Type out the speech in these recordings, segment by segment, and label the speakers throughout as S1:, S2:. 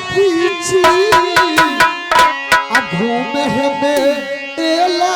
S1: पीछी घूमे में एला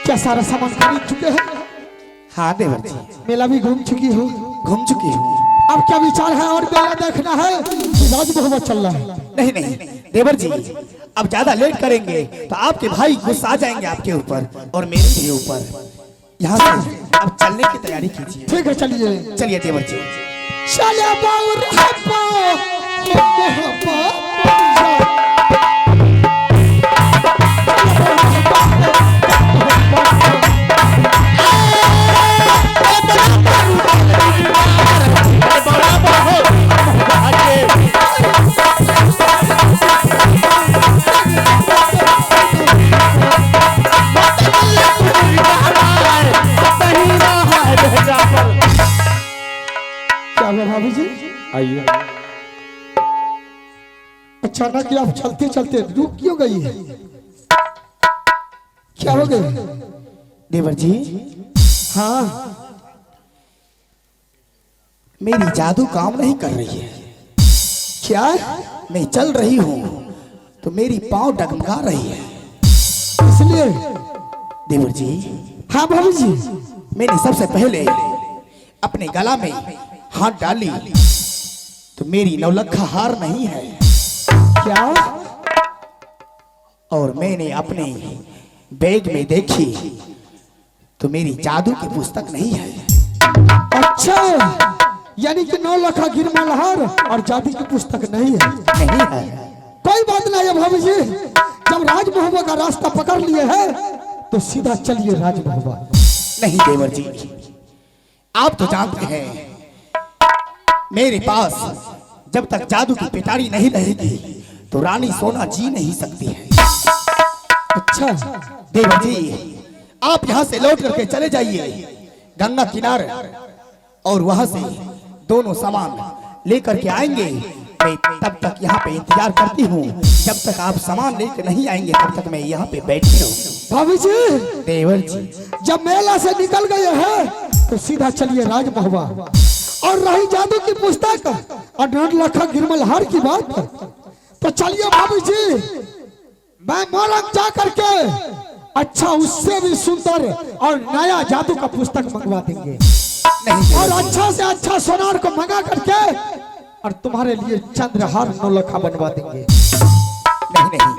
S1: क्या सारा सामान खरीद चुके हैं?
S2: हाँ देवर जी,
S1: मेला भी घूम चुकी हो?
S2: घूम चुकी हूँ।
S1: अब क्या विचार है और मेला देखना है? राज मोहब्बत चल रहा है।
S2: नहीं नहीं देवर जी, अब ज्यादा लेट करेंगे तो आपके भाई गुस्सा आ जाएंगे आपके ऊपर और मेरे भी ऊपर। यहाँ से अब चलने की तैयारी कीजिए।
S1: ठीक है चलिए।
S2: चलिए देवर जी।
S1: चले बाउर भाभी जी
S3: आइए।
S1: अचानक आप चलते चलते रुक क्यों गई है? क्या हो गया
S2: देवर जी?
S1: हाँ
S2: मेरी जादू काम नहीं कर रही है।
S1: क्या?
S2: मैं चल रही हूँ तो मेरी पाँव डगमगा रही है।
S1: इसलिए
S2: देवर जी।
S1: हाँ भाभी जी।
S2: मैंने सबसे पहले अपने गला में हाथ डाली तो मेरी नौलखा हार नहीं है।
S1: क्या?
S2: और मैंने अपने बैग में देखी तो मेरी जादू की पुस्तक नहीं है।
S1: अच्छा, यानी कि 9 लाख गिरमल हार और जादू की पुस्तक नहीं है?
S2: नहीं है।
S1: कोई बात नहीं है भाभी जी। जब राज मोहब्बा का रास्ता पकड़ लिए हैं तो सीधा चलिए राज मोहब्बा।
S2: नहीं देवर जी, आप तो जानते हैं मेरे पास जब तक जादू की पिटारी नहीं रहेगी तो रानी सोना जी नहीं सकती है।
S1: अच्छा
S2: देवर जी, आप यहाँ से लौट करके चले जाइए गंगा किनारे और वहां से दोनों सामान लेकर के आएंगे। मैं तब तक यहाँ पे इंतजार करती हूँ। जब तक आप सामान लेकर नहीं आएंगे तब तक मैं यहाँ पे बैठी हूँ।
S1: भाभी जी।
S2: देवर जी,
S1: जब मेला से निकल गए हैं तो सीधा चलिए राज मोहब्बा। और रही जादू की पुस्तक और 9 लाख गिरमल हार की बात तो चलिए भाभी जी, मैं मोरंग जा करके अच्छा उससे भी सुंदर और नया जादू का पुस्तक मंगवा देंगे।
S2: नहीं
S1: और अच्छा से अच्छा सोनार को मंगा करके और तुम्हारे लिए चंद्रहार 9 लाख बनवा देंगे।
S2: नहीं नहीं,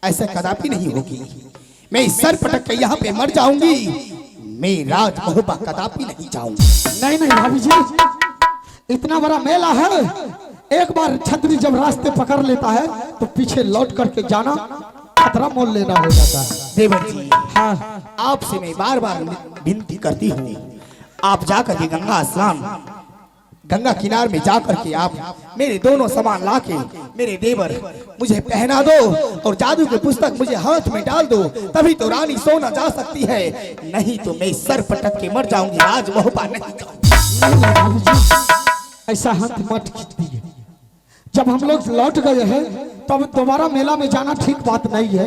S2: ऐसा कदापि नहीं होगी। मैं इस सर पटक के यहाँ पे मर जाऊंगी। मैं राज मोहब्बा कदापि नहीं जाऊंगी।
S1: नहीं नहीं भाभी जी, इतना बड़ा मेला है, एक बार छतरी जब रास्ते पकड़ लेता है तो पीछे लौट करके जाना खतरा मोल लेना हो जाता है।
S2: देवर जी,
S1: हाँ
S2: आपसे मैं बार बार विनती करती हूँ, आप जाकर के गंगा स्नान गंगा किनारे में जाकर के आप मेरे दोनों सामान लाके मेरे देवर मुझे पहना दो और जादू की पुस्तक मुझे हाथ में डाल दो, तभी तो रानी सोना जा सकती है। नहीं तो मैं सर पटक के मर जाऊंगी। राज मोहब्बा नहीं जाऊंगी।
S1: ऐसा हाथ मत खींचिए। जब हम लोग लौट गए हैं तब दोबारा मेला में जाना ठीक बात नहीं है।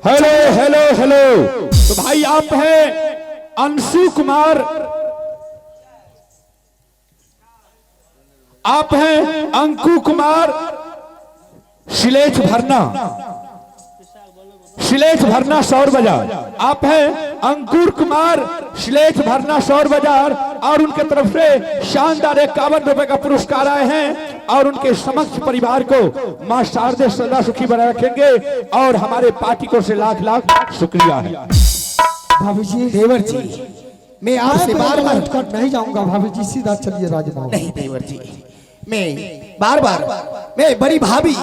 S3: हेलो हेलो हेलो, तो भाई आप हैं अंशु कुमार, आप हैं अंकु कुमार, शिलेच भरना, शिलेश भरना सौर बाजार। आप हैं अंकुर कुमार शिलेश भरना सौर बाजार और उनके तरफ से शानदार 51 रुपए का पुरस्कार आए हैं और उनके समस्त परिवार को मां शारदे सदा सुखी बनाए रखेंगे और हमारे पार्टी को से लाख लाख शुक्रिया है।
S1: भाभी जी,
S2: देवर जी, मैं आपसे बार बार
S1: लौट नहीं जाऊंगा। भाभी जी सीधा चलिए राजभवन।
S2: नहीं देवर जी, मैं बार बार मैं बड़ी भाभी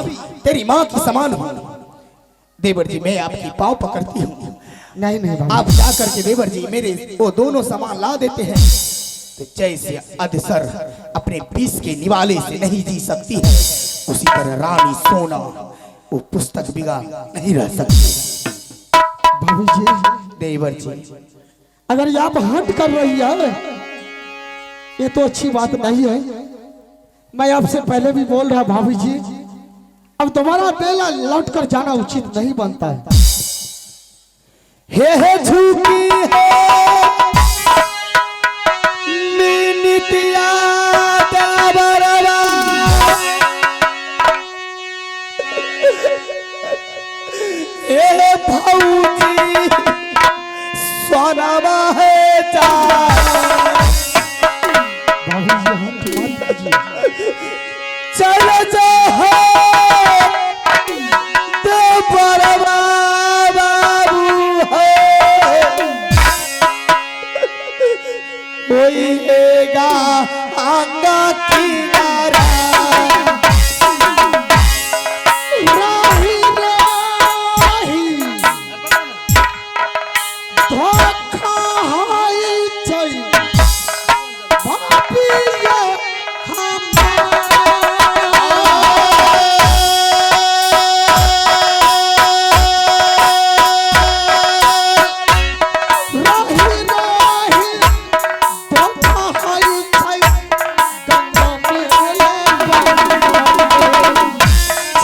S2: तेरी माँ की समान हूँ। देवर जी, मैं आपकी पाँव पकड़ती हूँ।
S1: नहीं नहीं भाभी,
S2: आप जा करके देवर जी मेरे वो दोनों सामान ला देते हैं तो जैसे अधसर अपने विष के निवाले से नहीं जी सकती है, उसी तरह रानी सोना वो पुस्तक बिगा नहीं रह सकती।
S1: भाभी जी,
S2: देवर जी,
S1: अगर ये आप हट कर रही है ये तो अच्छी बात नहीं है। मैं आपसे पहले भी बोल रहा भाभी जी, अब दोबारा बेला लौट कर जाना उचित नहीं बनता है।
S2: हे झुकी है मिनिटिया दाबरवा, हे भौजी सोनावा है जा।
S1: भाभी जी हाथ मत दीजिए।
S2: चल जा दाबरवा बाबू है, होइएगा आंगा किनारा।
S1: राही राही धोखा है चल भाभी ये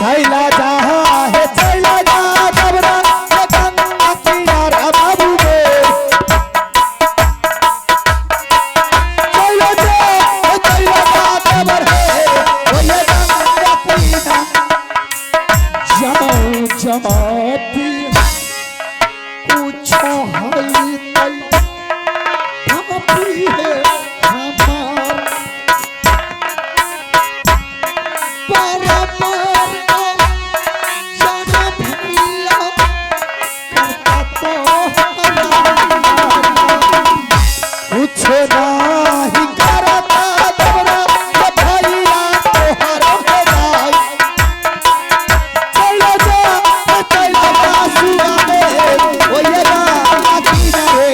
S2: छैला जहाँ है छैला जा दबरा गंगा किनारा बाबू गे। छैला जा दबर है वो ये गंगा किनारा।
S1: जाओ जाती कुछ हली तल भाभी है हमार बराबर जाना भैया करता
S2: कुछ नहीं करता दबरा भैया तोहरा है भाई। छैला जा सुना है वो ये गंगा किनारे।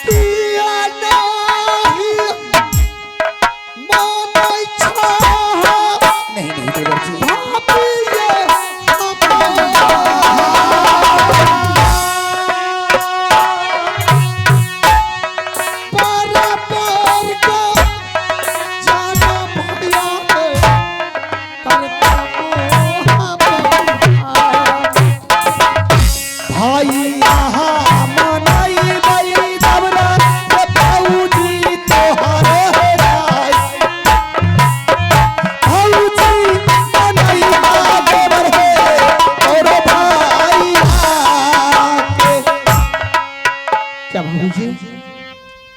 S1: पिया नहीं मानै छा
S2: नहीं नहीं देवर जी,
S1: भाभी ये हमार बराबर का जाना भैया करता
S2: भाई यहाँ मनाई गई दबरा भौजी तोहरे है भाई। भौजी मनाई दबर है और भाई आके।
S1: क्या भाभी जी,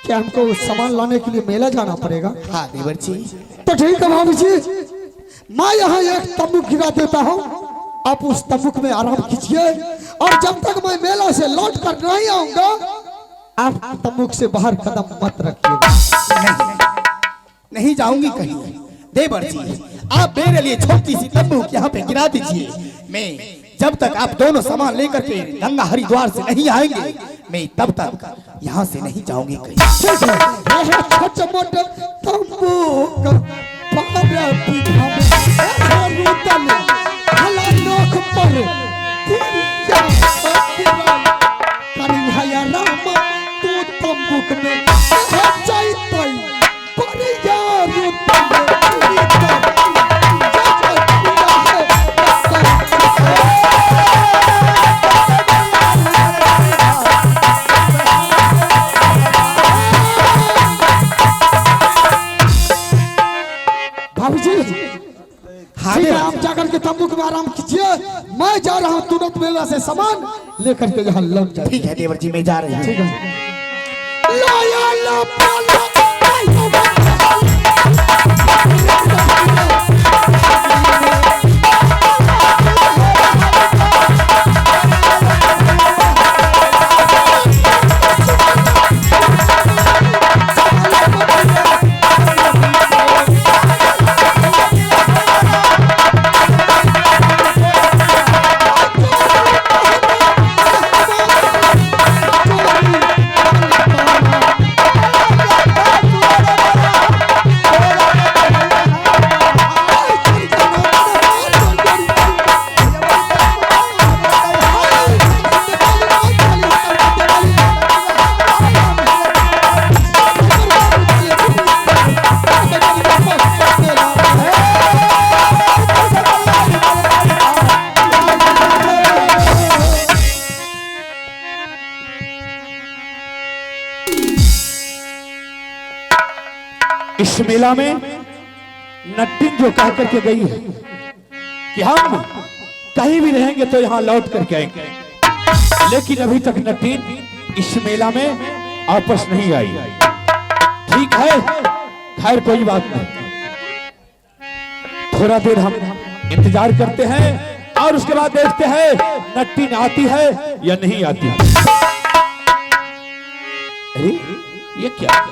S1: क्या हमको सामान लाने के लिए मेला जाना पड़ेगा?
S2: हाँ देवर जी,
S1: तो ठीक है भाभी जी, मैं यहाँ एक तंबू गिरा देता हूँ, आप उस तंबू में आराम कीजिए और जब तक मैं मेला से लौट कर नहीं आऊंगा आप तंबू से बाहर कदम मत रखिएगा।
S2: नहीं जाऊंगी कहीं। देवर जी, आप मेरे लिए छोटी सी तंबू यहाँ पे गिरा दीजिए। मैं जब तक आप दोनों सामान लेकर के गंगा हरिद्वार से नहीं आएंगे मैं तब तक यहाँ से नहीं जाऊंगी कहीं।
S1: ठीक है, यह छोटे मोटे तंबू का पारा पीठा में रुदल हला नोख पर दिया करी हया राम तू तंबू में जाइतै पर यार रुदल भाभी जी,
S2: हाँ
S1: ठीक है,
S2: देवर
S1: आप जाकर के तंबू में आराम कीजिए, मैं जा रहा हूँ तुरंत मेला से सामान लेकर के यहाँ लग जाए।
S2: ठीक है देवर जी, मैं जा रही हूँ।
S1: ठीक है। लाया ला पाला
S3: इस मेला में नट्टिन जो कह करके गई है कि हम कहीं भी रहेंगे तो यहाँ लौट करके आएंगे, लेकिन अभी तक नट्टिन इस मेला में वापस नहीं आई। ठीक है, खैर कोई बात नहीं, थोड़ा देर हम इंतजार करते हैं और उसके बाद देखते हैं नट्टिन आती है या नहीं आती। अरे ये क्या?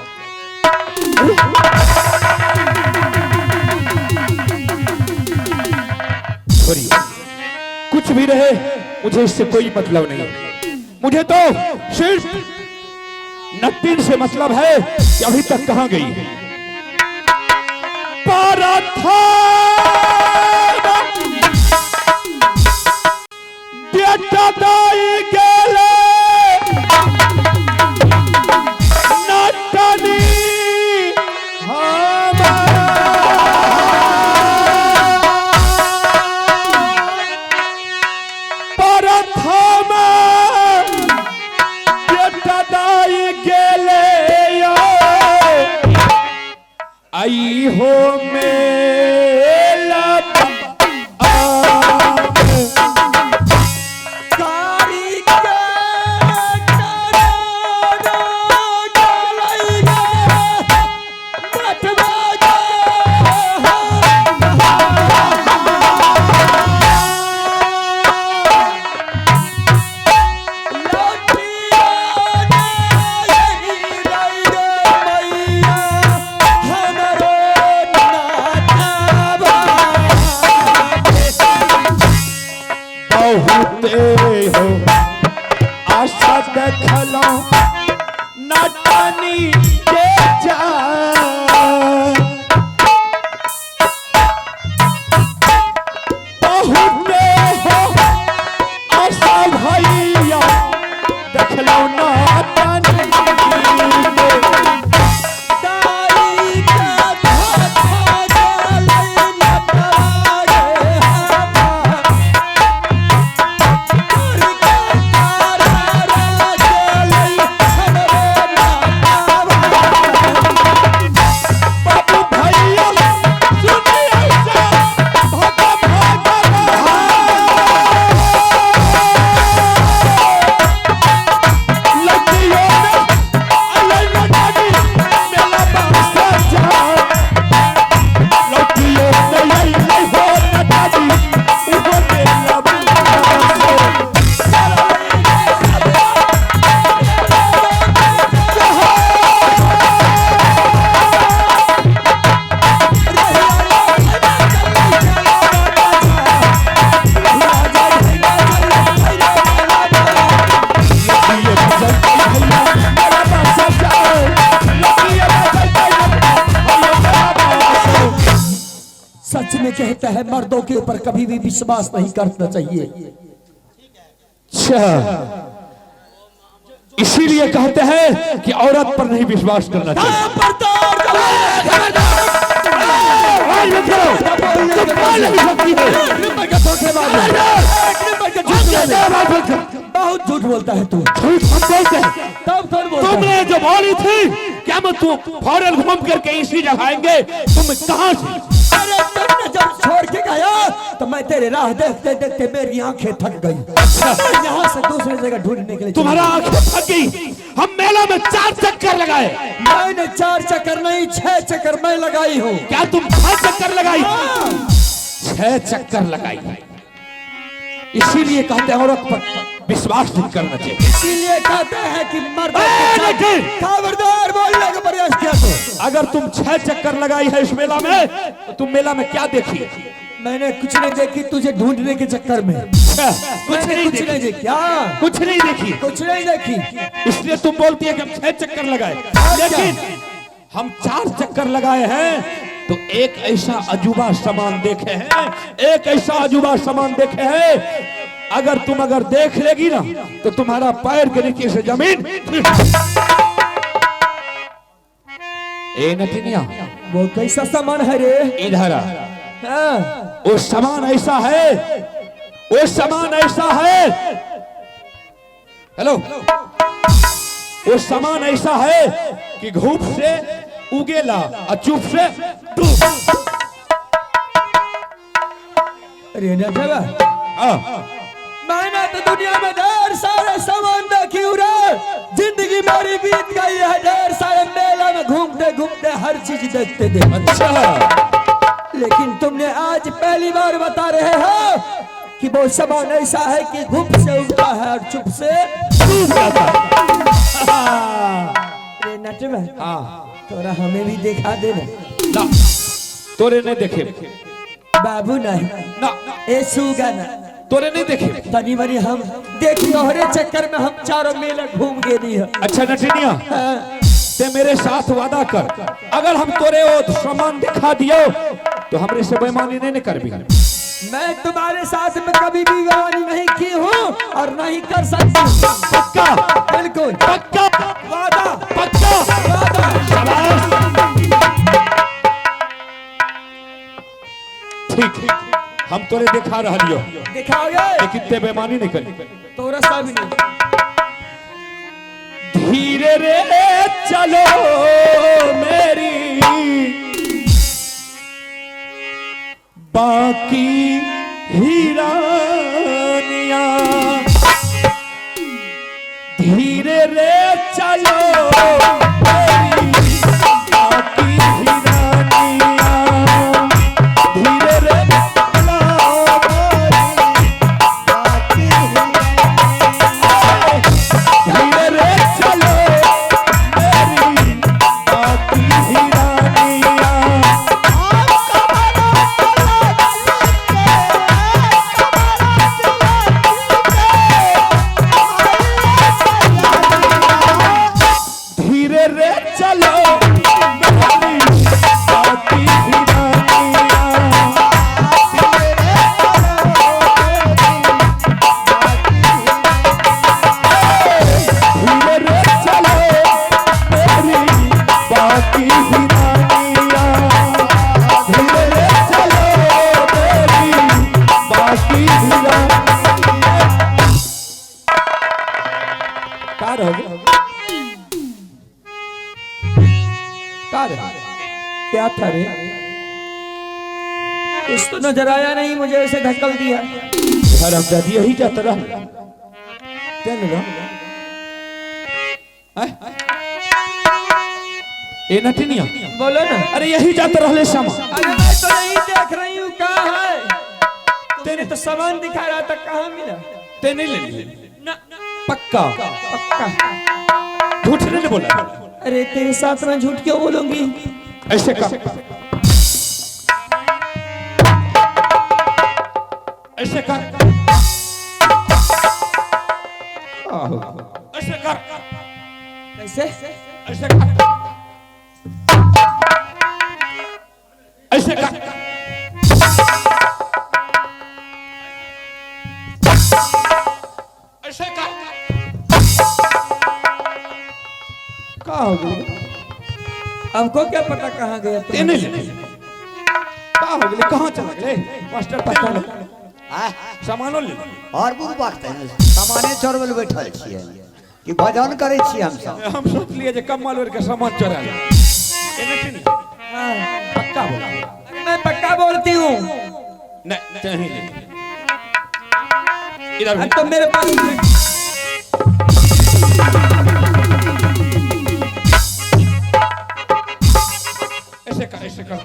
S3: कुछ भी रहे, मुझे इससे कोई मतलब नहीं। मुझे तो सिर्फ नट्टिन से मतलब है कि अभी तक कहां गई है। आई हो मेला हो आशा देखलो नटनी के जा बहुते हो आशा भैया देखलो नटनी
S1: सच में कहता है मर्दों के ऊपर कभी भी विश्वास नहीं करना चाहिए।
S3: इसीलिए कहते हैं कि औरत पर नहीं विश्वास करना चाहिए।
S1: बहुत झूठ बोलता है तू।
S3: तुमने जो बोली थी क्या मैं तू फौरन घूम करके इसी जगह आएंगे, तुम कहां से?
S1: अरे तुमने जब छोड़ के गया तो मैं तेरे राह देखते देखते मेरी आंखें थक गई। यहाँ से दूसरी जगह ढूंढने के लिए
S3: तुम्हारा आंखें थक गई। हम मेला में 4 चक्कर लगाए।
S1: मैंने 4 चक्कर नहीं 6 चक्कर मैं लगाई हूँ।
S3: क्या तुम 6 चक्कर लगाई? 6 चक्कर लगाई। इसीलिए कहते हैं औरत पर विश्वास नहीं करना चाहिए।
S1: इसीलिए कहते हैं कि मर्द खबरदार बोलने का प्रयास किया तो।
S3: अगर तुम 6 चक्कर लगाई है इस मेला में तो तुम मेला में क्या देखी?
S1: मैंने कुछ नहीं देखी तुझे ढूंढने के चक्कर में।
S3: कुछ नहीं देखी।
S1: क्या
S3: कुछ नहीं देखी?
S1: कुछ नहीं देखी।
S3: इसलिए तुम बोलती है कि हम 6 चक्कर लगाए, लेकिन हम 4 चक्कर लगाए हैं तो एक ऐसा अजूबा सामान देखे हैं, एक ऐसा अजूबा सामान देखे हैं। अगर देख लेगी ना तो तुम्हारा पैर के नीचे से जमीन। ए नटिनिया,
S1: वो कैसा सामान है रे?
S3: इधर आ। वो सामान ऐसा है, वो सामान ऐसा है। हेलो, वो सामान ऐसा है कि धूप से उगेला और चुप से डूब।
S1: अरे नटवा, मैंने तो दुनिया में ढेर सारे सामान देखी रे। जिंदगी मेरी बीत गई है ढेर सारे मेला में घूमते घूमते हर चीज देखते देखते।
S3: अच्छा,
S1: लेकिन तुमने आज पहली बार बता रहे हो कि वो सामान ऐसा है कि धूप से उगता है और चुप से
S3: डूब जाता है।
S1: अरे नटवा, थोड़ा हमें भी दिखा दे
S3: ना। तोरे नहीं देखे
S1: बाबू नहीं
S3: ना,
S1: ए सुगा ना
S3: तोरे नहीं देखे।
S1: तनी बनी हम देखी तोहरे चक्कर में हम चारों मेला घूम गए नहीं है।
S3: अच्छा नटिनिया, ते मेरे साथ वादा कर, अगर हम तोरे वो सामान दिखा दियो तो हमरे से बेईमानी नहीं कर भी।
S1: मैं तुम्हारे साथ में कभी भी बेईमानी नहीं की हूँ और नहीं कर सकती।
S3: पक्का?
S1: बिल्कुल
S3: पक्का
S1: वादा,
S3: पक्का
S1: वादा।
S3: ठीक, हम तोरे दिखा रहा लियो,
S1: दिखाओगे
S3: लेकिन ते बेईमानी नहीं करी।
S1: तोरा सा भी नहीं।
S3: धीरे रे चलो मेरी बाकी हीरानिया, धीरे रे चलो मेरी बाकी हीरानिया, धीरे रे चलो मेरी बाकी हीरानिया, धीरे रे चलो मेरी बाकी हीरानिया। धीरे रे चलो मेरी बाकी हीरानिया, धीरे रे चलो मेरी बाकी हीरानिया, धीरे रे चलो मेरी बाकी हीरानिया। क्या रहोगे?
S1: क्या था रे? कुछ तो नजर आया नहीं, मुझे ऐसे धक्कल दिया।
S3: हरामजादी यही जाता रहा। ए नटिनिया,
S1: बोलो ना।
S3: अरे यही जाता रहले श्यामा।
S1: अरे मैं तो नहीं देख रही हूँ, कहाँ है? तेरे तो सामान दिखा रहा था, कहाँ मिला?
S3: ते नहीं ले ली
S1: ना,
S3: पक्का?
S1: पक्का।
S3: झूठ नहीं बोला।
S1: अरे तेरे साथ में झूठ क्यों बोलूंगी?
S3: ऐसे कर, ऐसे कर, ऐसे कर,
S1: कैसे?
S3: ऐसे कर, ऐसे कर, ऐसे कर।
S1: कहाँ हो गई? हमको क्या पता कहाँ गया तुम?
S3: तेने ले का हो गए? कहाँ चला गए मास्टर? पता लो सामानो ले
S4: और बुक बात है सामाने चोरवल बैठल छिए कि भजन करे छी हम सब।
S3: हम सोच लिए जे कम्मल वर के सामान चोरा ले।
S1: हाँ,
S3: पक्का बोल।
S1: मैं पक्का बोलती हूँ।
S3: नहीं नहीं नहीं। इधर
S4: अब तो मेरे पास
S3: ऐसे कर ऐसे कर।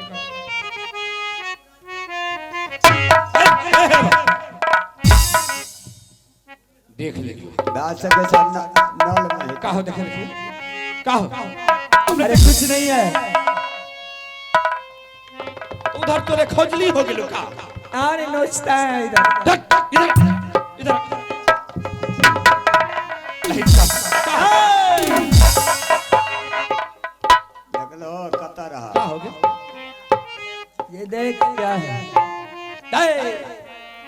S3: देख लीजिए
S4: दास के साथ नल में
S3: का हो, देखे देखिए का हो।
S4: अरे कुछ नहीं है।
S3: उधर तोरे खोजली हो गेलो का।
S4: अरे नोचता है इधर।
S3: इधर इधर
S4: देख लो कता रहा।
S3: का हो गया।
S4: ये देख क्या है।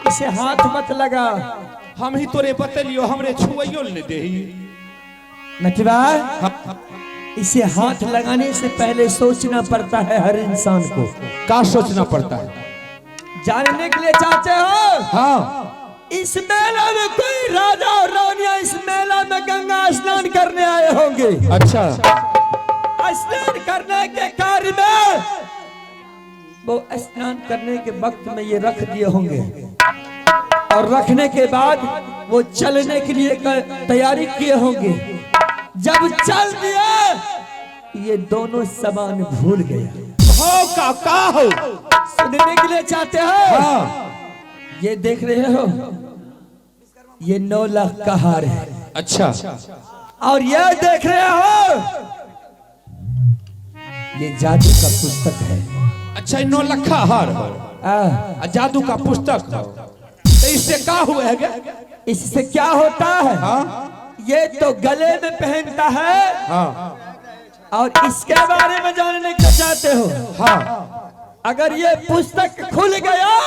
S4: इसे हाथ मत लगा।
S3: हम ही तोरे बतलियो, हमरे छुइयो ले देही।
S4: नटवा इसे हाथ लगाने से पहले सोचना पड़ता है हर इंसान को।
S3: का सोचना पड़ता है?
S4: जानने के लिए चाहते हो?
S3: हाँ।
S4: इस मेला में कोई राजा और रानियां इस मेला में गंगा स्नान करने आए होंगे।
S3: अच्छा।
S4: स्नान करने के कार्य में वो स्नान करने के वक्त में ये रख दिए होंगे और रखने के बाद वो चलने के लिए तैयारी किए होंगे। जब चल दिए ये दोनों सामान भूल गया।
S3: हो का हो?
S4: सुनने के लिए चाहते हो?
S3: हाँ।
S4: ये देख रहे हो, ये 9 लाख का हार है।
S3: अच्छा।
S4: और ये देख रहे हो, ये जादू का पुस्तक है।
S3: अच्छा, 9 लाख का हार हो, जादू का पुस्तक हो, तो इससे क्या हुआ है?
S4: इससे क्या होता है?
S3: हाँ?
S4: ये तो गले में पहनता है।
S3: हाँ।
S4: और इसके बारे में जानने को चाहते हो?
S3: हाँ।
S4: अगर ये पुस्तक खुल गया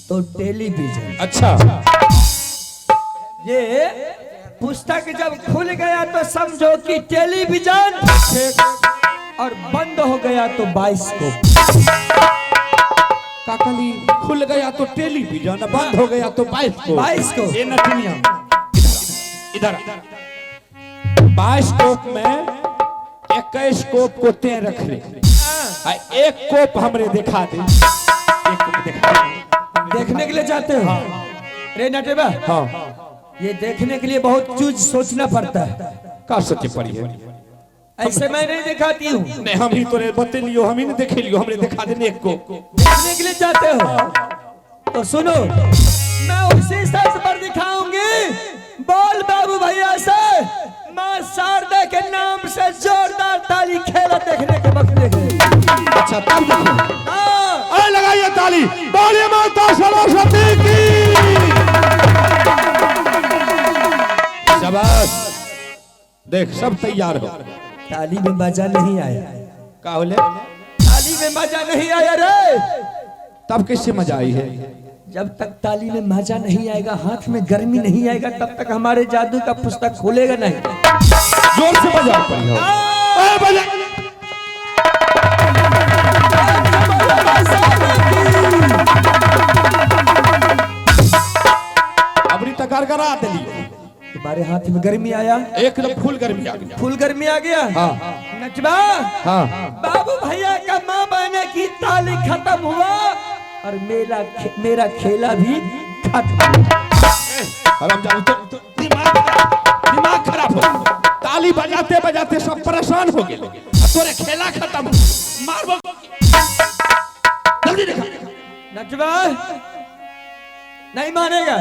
S4: तो टेलीविजन।
S3: अच्छा।
S4: ये पुस्तक जब खुल गया तो समझो कि टेलीविजन, और बंद हो गया तो बाइस्कोप।
S3: काकली खुल गया तो टेलीविजन, बंद हो गया तो बाइस्कोप। ये नटनिया इधर बाइस्कोप में 21 कोप को ते रख ले। एक कोप हमरे दिखा दे। एक कोप दिखा दे।
S4: देखने के लिए चाहते हो? रे नटेबा,
S3: हाँ।
S4: ये देखने के लिए बहुत चीज सोचना पड़ता है।
S3: का सोचे पड़ी है?
S4: ऐसे मैं नहीं दिखाती हूँ।
S3: नहीं, हम ही तोरे बते लियो, हम ही ने देखे लियो, हमरे दिखा देने एक को।
S4: देखने के लिए चाहते हो तो सुनो, मैं उसी शर्त पर दिखाऊंगी। बोल बाबू भैया से मां शारदा के नाम से जोरदार ताली खेला देखने के वक्त देखे।
S3: अच्छा, तब देखो।
S4: हाँ।
S3: अरे लगाइए ताली, बोलिए माता सरस्वती की। शाबाश। देख, सब तैयार हो।
S4: ताली में मजा नहीं आया।
S3: का होले?
S4: ताली में मजा नहीं आया रे।
S3: तब किससे मजा आई है?
S4: जब तक ताली में मजा नहीं आएगा, हाथ में गर्मी नहीं आएगा, तब तक हमारे जादू का पुस्तक खोलेगा नहीं।
S3: जोर से बजा पड़ी हो। बजा। अबरी तकार करा दिली।
S4: तुम्हारे हाथ में गर्मी आया?
S3: एकदम फुल गर्मी आ गया।
S4: फुल गर्मी आ गया।
S3: हाँ।
S4: नटवा,
S3: हाँ।
S4: बाबू भैया का माँ बहने की ताली खत्म हुआ और मेरा खेला भी खत्म।
S3: तो दिमाग खराब हो। ताली बजाते बजाते सब परेशान हो गए। तोरे खेला खत्म। मारबो जल्दी दिखा।
S4: नटवा नहीं मानेगा?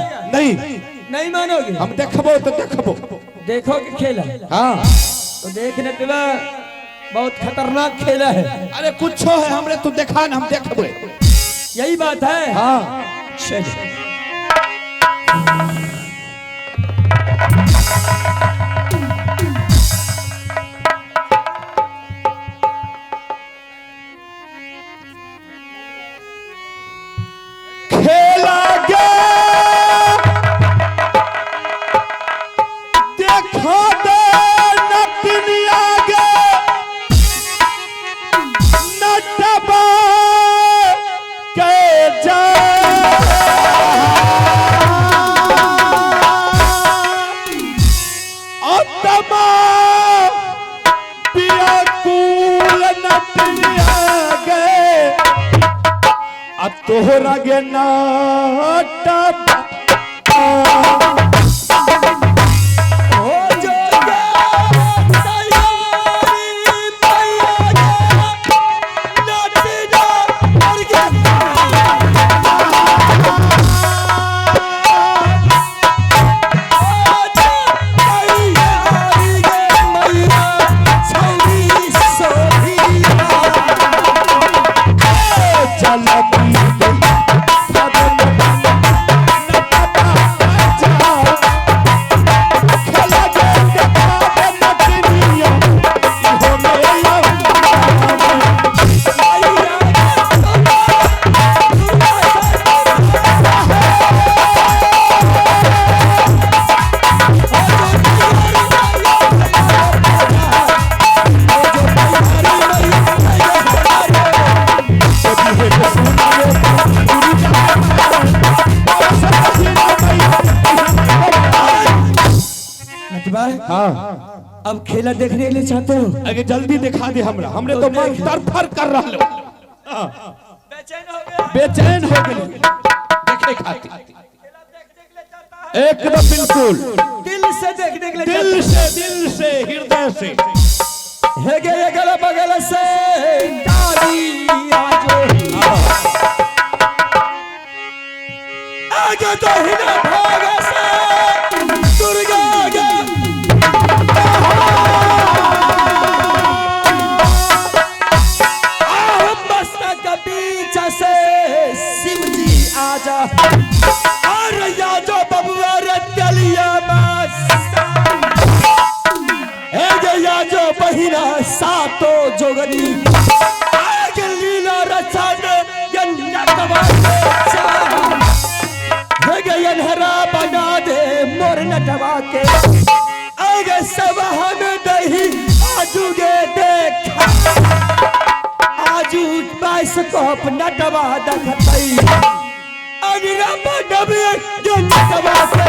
S4: नहीं मानोगे?
S3: हम देखबो तो देखबो।
S4: देखोगे खेला?
S3: हाँ।
S4: तो देख नटवा, बहुत खतरनाक खेला है।
S3: अरे कुछ है हमरे, तू देखा ना, हम देखबो।
S4: यही बात है।
S3: हाँ।
S4: चलो।
S3: खेला गे देखा दे नटनिया गे नटबा के जा अतमा पिया कूल नटनिया गे अत तोहरा गे नाटा
S4: हाँ, अब खेला देखने के लिए चाहते हो?
S3: अगर जल्दी दिखा दे हमरा, हमरे तो मन तरफर कर रहा लो। बेचैन हो गए देखे खातिर। एकदम बिल्कुल
S4: दिल से देखने के लिए,
S3: दिल से हृदय से।
S4: है गे अगल बगल से तारी आगे तो हिना भाग से दुर्गा गे से शिव जी आजा और या जो बबुआ रलिया या जो बहिरा सातो जोगनी आगे लीला रचन हरा बना दे मोर नटवा के आगे सब हम दही आजुगे देखा आजू बाइस को अपना नटवा दखतई अनिरब नबी जो नटवा से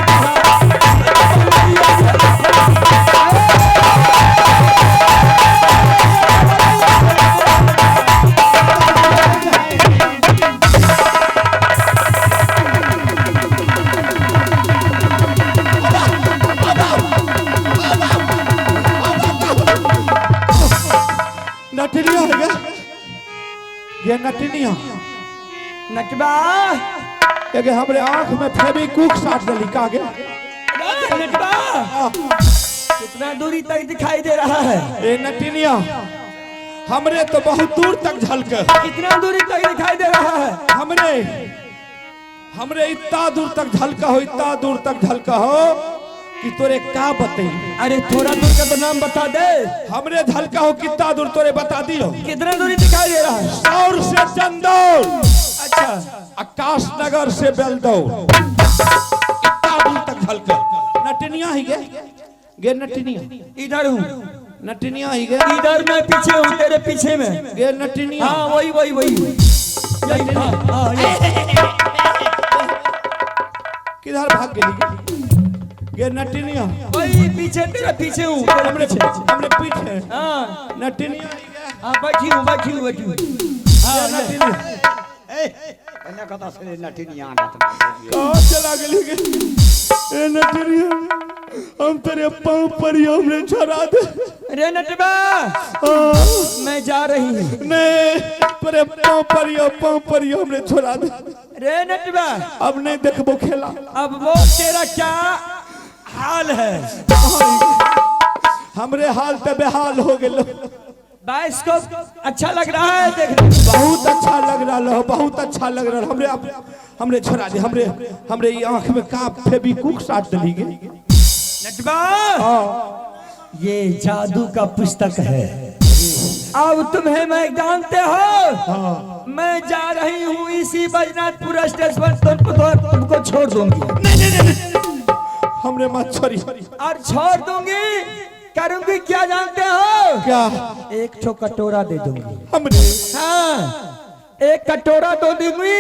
S3: नटनिया हो गया ये नटनिया
S4: नटवा
S3: ये हमरे आंख में फेविक्विक साट दली का गया
S4: नटवा कितना दूरी तक दिखाई दे रहा है?
S3: ये नटनिया हमरे तो बहुत दूर तक झलक।
S4: कितना दूरी तक दिखाई दे रहा है?
S3: हमरे इतना दूर तक झलका हो, इतना दूर तक झलका हो कि तोरे का बते।
S4: अरे थोड़ा दूर का तो नाम बता दे।
S3: हमरे झलका हो कितना दूर तोरे बता दियो।
S4: कितना दूरी दिखाई दे रहा है?
S3: सौर से चंदौर,
S4: अच्छा
S3: आकाश नगर से बेलदौर, इतना दूर तक झलका। नटनिया ही गे नटनिया
S4: इधर हूँ,
S3: नटनिया ही गे
S4: इधर मैं पीछे हूँ, तेरे पीछे में
S3: गे नटनिया।
S4: हाँ वही
S3: किधर भाग गेली गे नटनिया?
S4: वही पीछे, तेरे पीछे हूँ,
S3: हमरे पीछे।
S4: हाँ
S3: नटनिया
S4: हाँ बैठी हूँ हाँ
S3: नटनिया
S5: एने कथा से नटनिया
S3: कहाँ चला गेली गे ए नटनिया? हम तेरे पाँव पर ही हमने छोड़ा दे।
S4: अरे नटवा मैं जा रही हूँ।
S3: नहीं तेरे पाँव पर ही हमने छोड़ा दे।
S4: रे नटवा
S3: अब नहीं देखबो खेला।
S4: अब वो तेरा क्या हाल है?
S3: हमरे हाल तो बेहाल हो गेलो।
S4: बाइस को अच्छा लग रहा है देखने?
S3: बहुत अच्छा लग रहा है, बहुत अच्छा लग रहा है। हमरे छोड़ा दे। हमरे आंख में का फेविक्विक साट दली गे।
S4: नटवा ये जादू का पुस्तक है। अब तुम्हें मैं जानते हो, मैं जा रही हूँ इसी बजनाथपुर स्टेशन पर तुमको छोड़ दूंगी।
S3: नहीं हमरे मत छोड़ी।
S4: और छोड़ दूंगी, करूंगी क्या जानते हो?
S3: क्या?
S4: एक ठो कटोरा दे दूंगी।
S3: हमरे
S4: हाँ एक कटोरा दे दूंगी,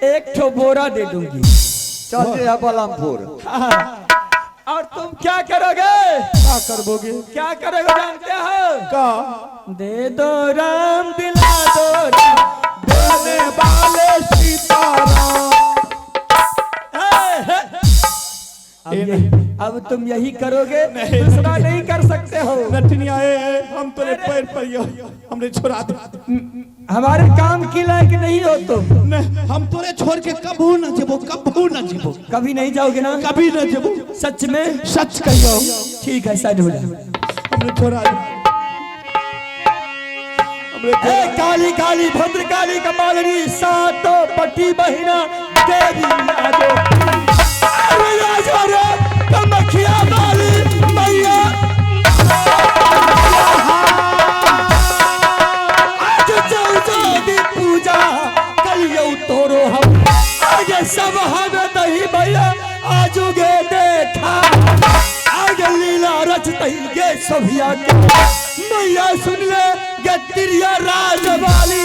S4: एक ठो बोरा दे दूंगी।
S5: चलते हैं बलमपुर।
S4: हाँ। और तुम क्या करोगे?
S3: क्या करबोगे?
S4: क्या करोगे जानते हो?
S3: का?
S4: दे दो राम दिला दो राम, दे
S3: होने वाले सीताराम।
S4: अब तुम यही करोगे, दूसरा नहीं कर सकते हो।
S3: नटनिया हम तेरे पैर पर हमने छोड़ा दो।
S4: हमारे काम के लायक नहीं हो तुम।
S3: हम तोरे छोड़ के कबू न जेबो, कबू न जेबो,
S4: कभी नहीं जाओगे ना?
S3: कभी न जेबो।
S4: सच में?
S3: सच कहियो।
S4: ठीक है, साइड हो जा।
S3: हमने छोड़ा दो।
S4: काली काली भद्रकाली कपालिनी सातों पट्टी बहिना देवी आजो आजो रे कमखिया वाली मैया आज चौदी पूजा कलियो तोरो हम आज सब हम दही मैया आजुगे देखा आज लीला रचतई गे सभिया के मैया सुन ले गतिरिया राज वाली।